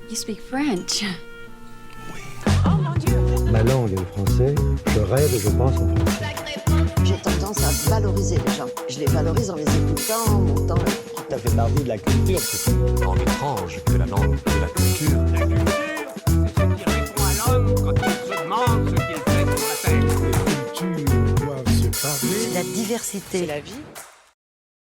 You speak French. Ma langue est le français, je rêve et je pense en français. J'ai tendance à valoriser les gens. Je les valorise en les écoutant, en montant. Ça fait partie de la culture. C'est une langue étrange que la langue de la culture. La culture, c'est ce qui répond à l'homme quand il se demande ce qu'il fait sur la terre. Les cultures doivent se parler. C'est la diversité. C'est la vie.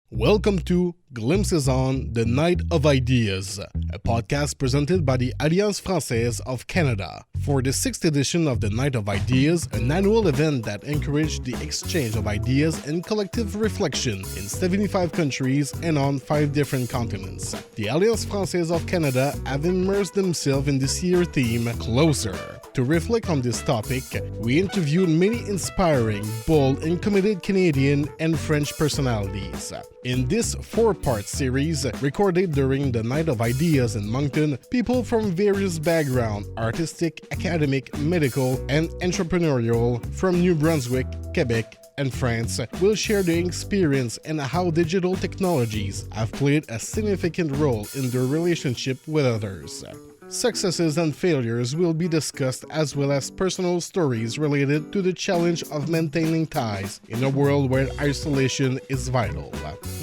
Welcome to Glimpses on the Night of Ideas, a podcast presented by the Alliances Françaises of Canada. For the 6th edition of the Night of Ideas, an annual event that encouraged the exchange of ideas and collective reflection in 75 countries and on 5 different continents. The Alliances Françaises of Canada have immersed themselves in this year's theme, Closer. To reflect on this topic, we interviewed many inspiring, bold, and committed Canadian and French personalities. In this 4-part series, recorded during the Night of Ideas in Moncton, people from various backgrounds, artistic, academic, medical, and entrepreneurial, from New Brunswick, Quebec, and France, will share their experience and how digital technologies have played a significant role in their relationship with others. Successes and failures will be discussed, as well as personal stories related to the challenge of maintaining ties in a world where isolation is vital.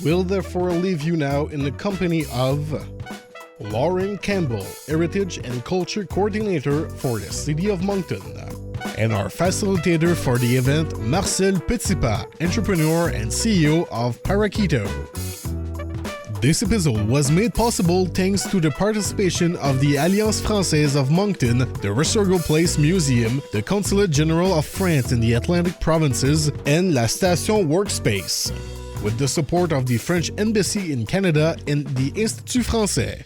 We'll therefore leave you now in the company of Lawren Campbell, Heritage and Culture Coordinator for the City of Moncton, and our facilitator for the event, Marcel Petitpas, Entrepreneur and CEO of Parakeeto. This episode was made possible thanks to the participation of the Alliances Françaises of Moncton, the Resurgam Place Museum, the Consulate General of France in the Atlantic Provinces, and La Station Workspace, with the support of the French Embassy in Canada and the Institut Français.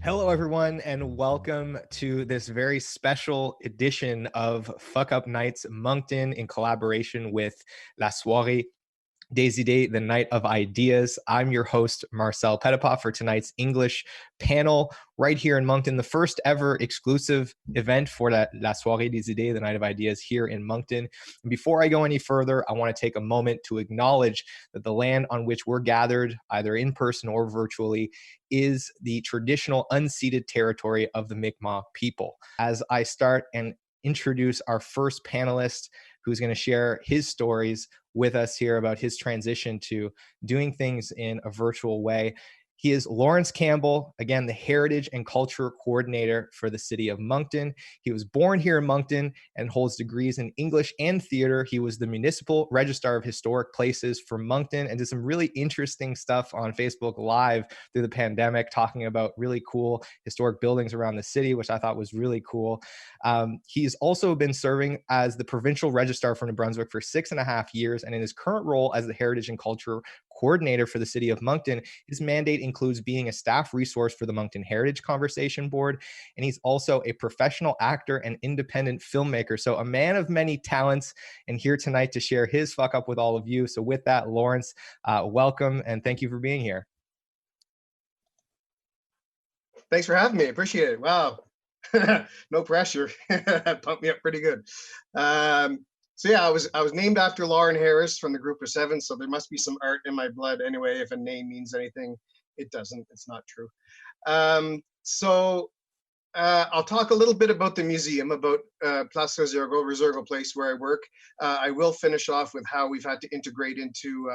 Hello, everyone, and welcome to this very special edition of Fuck Up Nights Moncton in collaboration with La Soirée des Idées, the Night of Ideas. I'm your host, Marcel Petitpas, for tonight's English panel right here in Moncton, the first ever exclusive event for La Soirée des Idées, the Night of Ideas here in Moncton. And before I go any further, I want to take a moment to acknowledge that the land on which we're gathered, either in person or virtually, is the traditional unceded territory of the Mi'kmaq people. As I start and introduce our first panelist, who's going to share his stories with us here about his transition to doing things in a virtual way. He is Lawren Campbell, again, the Heritage and Culture Coordinator for the City of Moncton. He was born here in Moncton and holds degrees in English and theater. He was the Municipal Registrar of Historic Places for Moncton and did some really interesting stuff on Facebook Live through the pandemic, talking about really cool historic buildings around the city, which I thought was really cool. He's also been serving as the Provincial Registrar for New Brunswick for 6.5 years, and in his current role as the Heritage and Culture Coordinator for the City of Moncton, his mandate includes being a staff resource for the Moncton Heritage Conversation Board, and he's also a professional actor and independent filmmaker. So a man of many talents, and here tonight to share his fuck up with all of you. So with that, Lawrence, welcome, and thank you for being here. Thanks for having me. Appreciate it. Wow. No pressure. Pumped me up pretty good. So yeah, I was named after Lauren Harris from the Group of Seven, so there must be some art in my blood anyway. If a name means anything, it doesn't. It's not true. I'll talk a little bit about the museum, about Place Resurgam Place where I work. I will finish off with how we've had to integrate into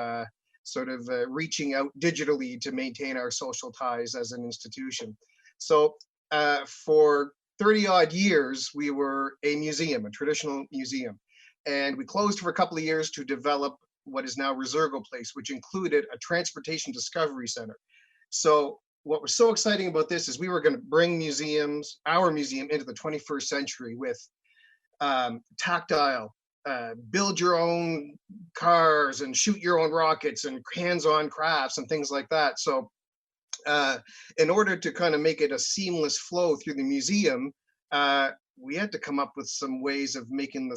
reaching out digitally to maintain our social ties as an institution. So for 30 odd years, we were a museum, a traditional museum. And we closed for a couple of years to develop what is now Resurgam Place, which included a transportation discovery center. So what was so exciting about this is we were going to bring our museum into the 21st century with tactile, build your own cars and shoot your own rockets and hands-on crafts and things like that. So in order to kind of make it a seamless flow through the museum, we had to come up with some ways of making the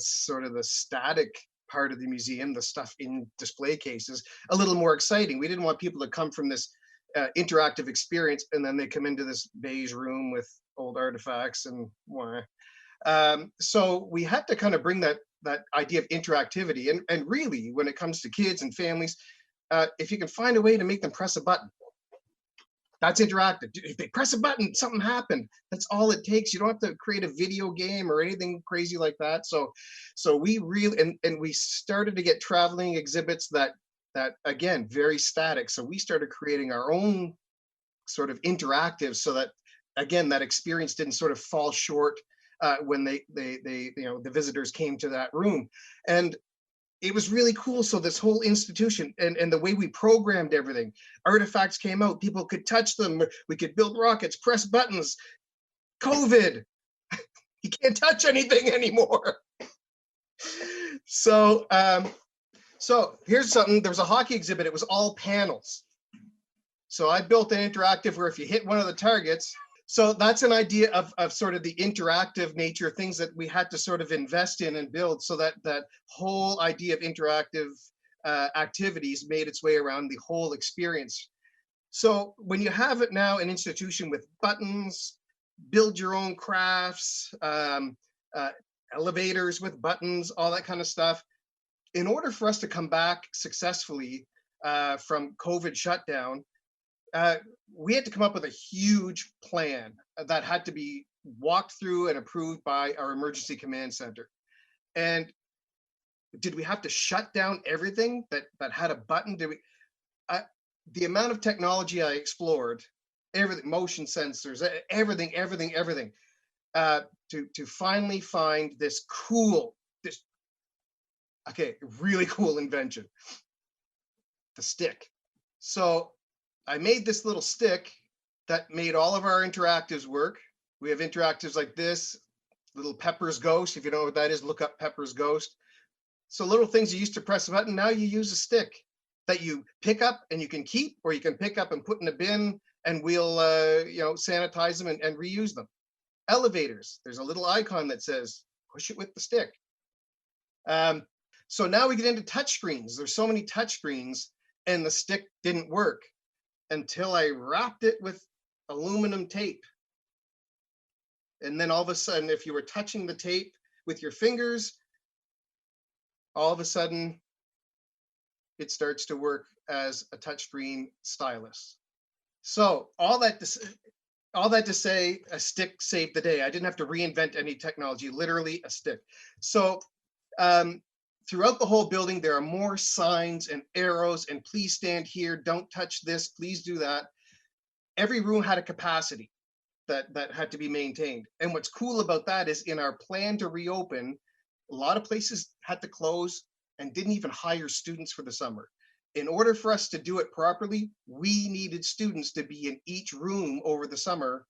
static part of the museum, the stuff in display cases, a little more exciting. We didn't want people to come from this interactive experience and then they come into this beige room with old artifacts and so we had to kind of bring that idea of interactivity. And really, when it comes to kids and families, if you can find a way to make them press a button, That's interactive. If they press a button, something happened. That's all it takes. You don't have to create a video game or anything crazy like that. So we really, and we started to get traveling exhibits that again, very static. So we started creating our own sort of interactive, so that again, that experience didn't sort of fall short when they the visitors came to that room. And it was really cool. So this whole institution and the way we programmed everything, artifacts came out, people could touch them, we could build rockets, press buttons. COVID, you can't touch anything anymore. So here's something. There was a hockey exhibit. It was all panels. So I built an interactive where if you hit one of the targets, so that's an idea of sort of the interactive nature, things that we had to sort of invest in and build, so that whole idea of interactive activities made its way around the whole experience. So when you have it now, an institution with buttons, build your own crafts, elevators with buttons, all that kind of stuff, in order for us to come back successfully from COVID shutdown, we had to come up with a huge plan that had to be walked through and approved by our emergency command center. And did we have to shut down everything that had a button? Did we? The amount of technology I explored, everything, motion sensors, everything, to finally find this really cool invention, the stick. So I made this little stick that made all of our interactives work. We have interactives like this, little Pepper's Ghost. If you don't know what that is, look up Pepper's Ghost. So little things you used to press a button, now you use a stick that you pick up and you can keep, or you can pick up and put in a bin, and we'll sanitize them and reuse them. Elevators, there's a little icon that says, push it with the stick. So now we get into touch screens. There's so many touch screens, and the stick didn't work until I wrapped it with aluminum tape. And then all of a sudden, if you were touching the tape with your fingers, all of a sudden, it starts to work as a touchscreen stylus. So all that to say, a stick saved the day. I didn't have to reinvent any technology, literally a stick. So throughout the whole building, there are more signs and arrows and please stand here, don't touch this, please do that. Every room had a capacity that had to be maintained. And what's cool about that is in our plan to reopen, a lot of places had to close and didn't even hire students for the summer. In order for us to do it properly, we needed students to be in each room over the summer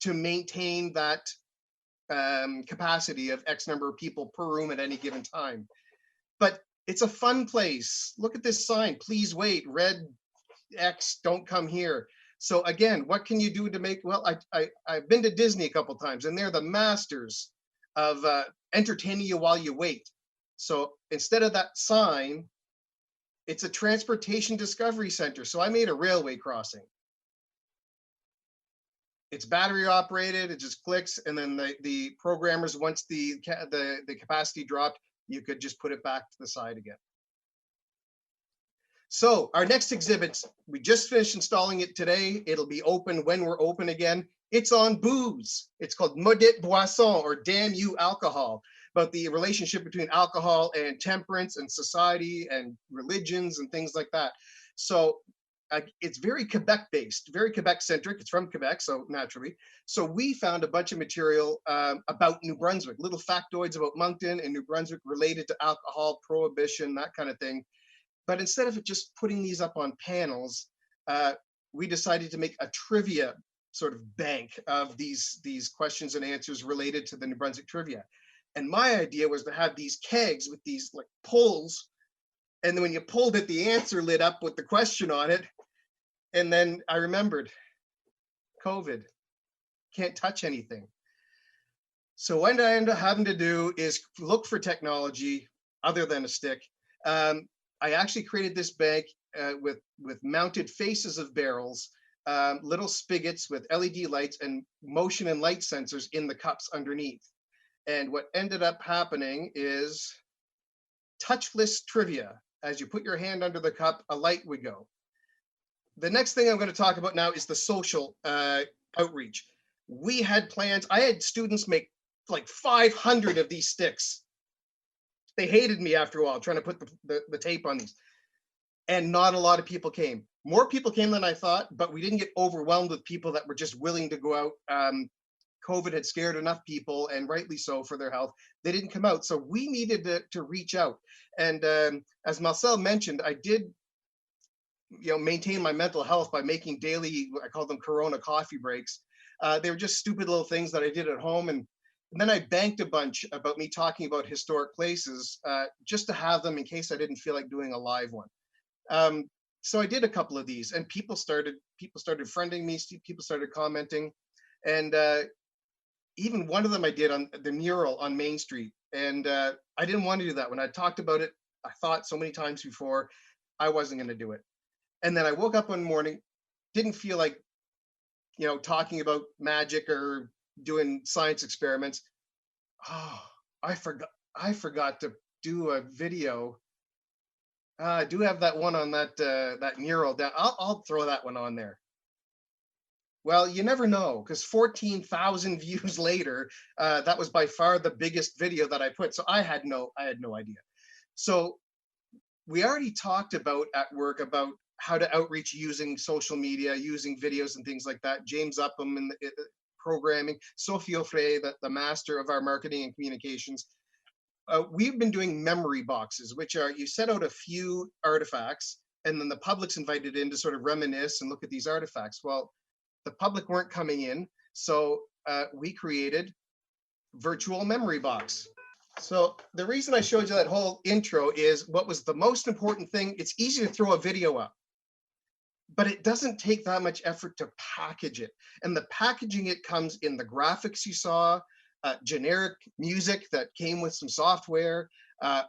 to maintain that capacity of X number of people per room at any given time. But it's a fun place. Look at this sign, please wait, red X, don't come here. So again, what can you do to make, well, I've been to Disney a couple times, and they're the masters of entertaining you while you wait. So instead of that sign, it's a transportation discovery center. So I made a railway crossing. It's battery operated, it just clicks, and then the programmers, once the capacity dropped, you could just put it back to the side again. So our next exhibit, we just finished installing it today. It'll be open when we're open again. It's on booze. It's called Maudite Boisson, or Damn You Alcohol, about the relationship between alcohol and temperance and society and religions and things like that. So it's very Quebec based, very Quebec centric. It's from Quebec, so naturally. So we found a bunch of material about New Brunswick, little factoids about Moncton and New Brunswick related to alcohol, prohibition, that kind of thing. But instead of just putting these up on panels, we decided to make a trivia sort of bank of these questions and answers related to the New Brunswick trivia. And my idea was to have these kegs with these like pulls, and then when you pulled it, the answer lit up with the question on it. And then I remembered, COVID, can't touch anything. So what I ended up having to do is look for technology other than a stick. I actually created this bank with mounted faces of barrels, little spigots with LED lights and motion and light sensors in the cups underneath. And what ended up happening is touchless trivia. As you put your hand under the cup, a light would go. the next thing I'm going to talk about now is the social outreach. We had plans. I had students make like 500 of these sticks. They hated me after a while trying to put the tape on these. And not a lot of people came. More people came than I thought, but we didn't get overwhelmed with people that were just willing to go out. COVID had scared enough people, and rightly so, for their health. They didn't come out. So we needed to reach out. And as Marcel mentioned, I did maintain my mental health by making daily, I call them Corona coffee breaks. They were just stupid little things that I did at home. And then I banked a bunch about me talking about historic places just to have them in case I didn't feel like doing a live one. So I did a couple of these, and people started friending me, people started commenting, and even one of them I did on the mural on Main Street. And I didn't want to do that. When I talked about it, I thought so many times before, I wasn't going to do it. And then I woke up one morning, didn't feel like, talking about magic or doing science experiments. Oh, I forgot to do a video. I do have that one on that mural down. I'll throw that one on there. Well, you never know, because 14,000 views later, that was by far the biggest video that I put. So I had no idea. So we already talked about at work about how to outreach using social media, using videos and things like that. James Upham and programming, Sophie Offray, the master of our marketing and communications. We've been doing memory boxes, which are, you set out a few artifacts, and then the public's invited in to sort of reminisce and look at these artifacts. Well, the public weren't coming in, so we created virtual memory box. So the reason I showed you that whole intro is what was the most important thing. It's easy to throw a video up, but it doesn't take that much effort to package it. And the packaging, it comes in the graphics you saw, generic music that came with some software,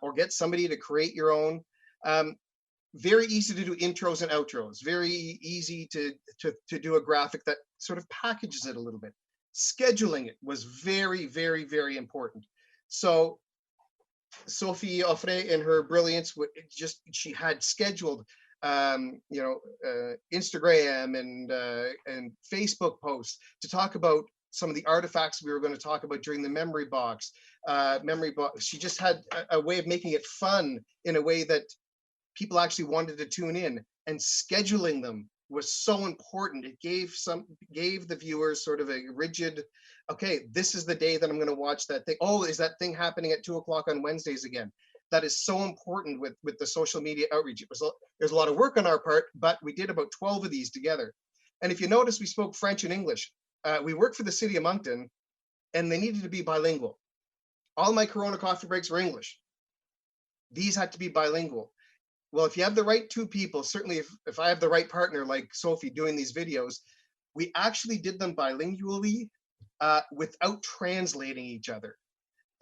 or get somebody to create your own. Very easy to do intros and outros. Very easy to do a graphic that sort of packages it a little bit. Scheduling it was very, very, very important. So Sophie Offray, in her brilliance, she had scheduled Instagram and Facebook posts to talk about some of the artifacts we were going to talk about during the memory box. She just had a way of making it fun in a way that people actually wanted to tune in, and scheduling them was so important. It gave the viewers sort of a rigid, okay, this is the day that I'm going to watch that thing. Oh, is that thing happening at 2:00 on Wednesdays again? That is so important with the social media outreach. There's a lot of work on our part, but we did about 12 of these together. And if you notice, we spoke French and English. We worked for the city of Moncton, and they needed to be bilingual. All my Corona coffee breaks were English. These had to be bilingual. Well, if you have the right two people, certainly if I have the right partner like Sophie doing these videos, we actually did them bilingually without translating each other.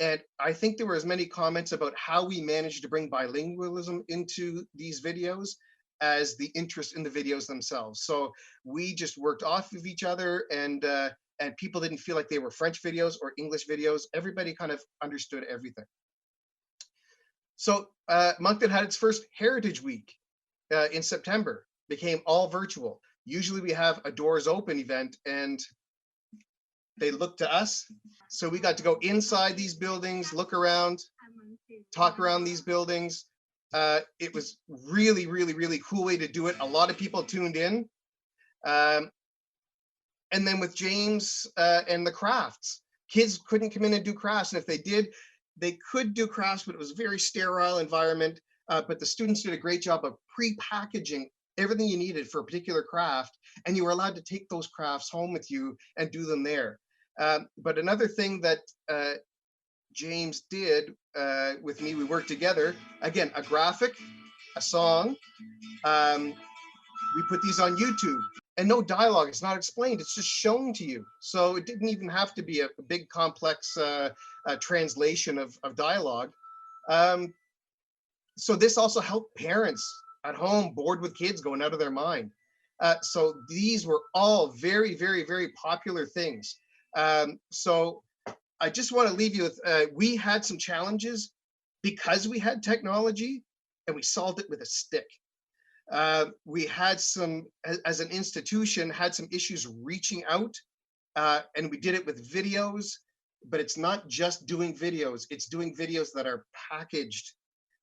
And I think there were as many comments about how we managed to bring bilingualism into these videos as the interest in the videos themselves. So we just worked off of each other, and people didn't feel like they were French videos or English videos. Everybody kind of understood everything. So Moncton had its first Heritage Week in September, became all virtual. Usually we have a doors open event, and they look to us. So we got to go inside these buildings, look around, talk around these buildings. It was really, really, really cool way to do it. A lot of people tuned in. And then with James and the crafts, kids couldn't come in and do crafts. And if they did, they could do crafts, but it was a very sterile environment. But the students did a great job of pre-packaging everything you needed for a particular craft. And you were allowed to take those crafts home with you and do them there. But another thing that James did with me, we worked together, again, a graphic, a song. We put these on YouTube, and no dialogue. It's not explained. It's just shown to you. So it didn't even have to be a big complex translation of dialogue. So this also helped parents at home bored with kids going out of their mind. So these were all very, very, very popular things. So I just want to leave you with, we had some challenges because we had technology, and we solved it with a stick. We had some, as an institution, had some issues reaching out, and we did it with videos, but it's not just doing videos, it's doing videos that are packaged,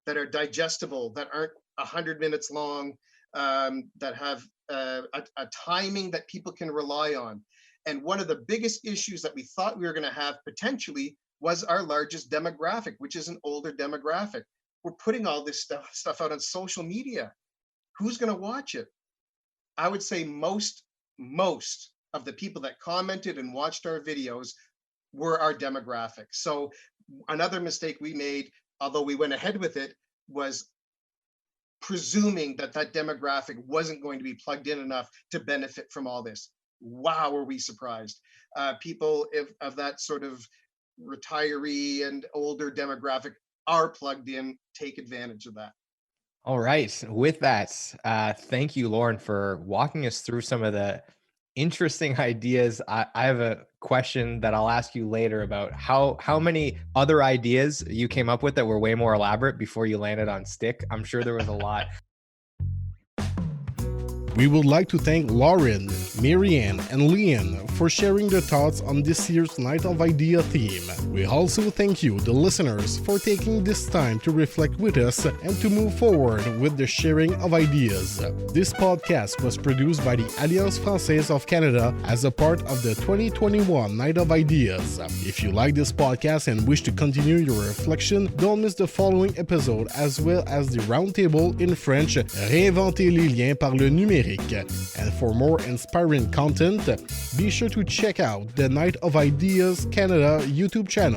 that are digestible, that aren't 100 minutes long, that have a timing that people can rely on. And one of the biggest issues that we thought we were going to have potentially was our largest demographic, which is an older demographic. We're putting all this stuff out on social media. Who's going to watch it? I would say most of the people that commented and watched our videos were our demographic. So another mistake we made, although we went ahead with it, was presuming that demographic wasn't going to be plugged in enough to benefit from all this. Wow, were we surprised. People of that sort of retiree and older demographic are plugged in, take advantage of that. All right. With that, thank you, Lawren, for walking us through some of the interesting ideas. I have a question that I'll ask you later about how many other ideas you came up with that were way more elaborate before you landed on stick. I'm sure there was a lot. We would like to thank Lawren, Marianne, and Leanne for sharing their thoughts on this year's Night of Idea theme. We also thank you, the listeners, for taking this time to reflect with us and to move forward with the sharing of ideas. This podcast was produced by the Alliances Françaises of Canada as a part of the 2021 Night of Ideas. If you like this podcast and wish to continue your reflection, don't miss the following episode as well as the roundtable in French, Réinventer les liens par le numérique. And for more inspiring content, be sure to check out the Night of Ideas Canada YouTube channel.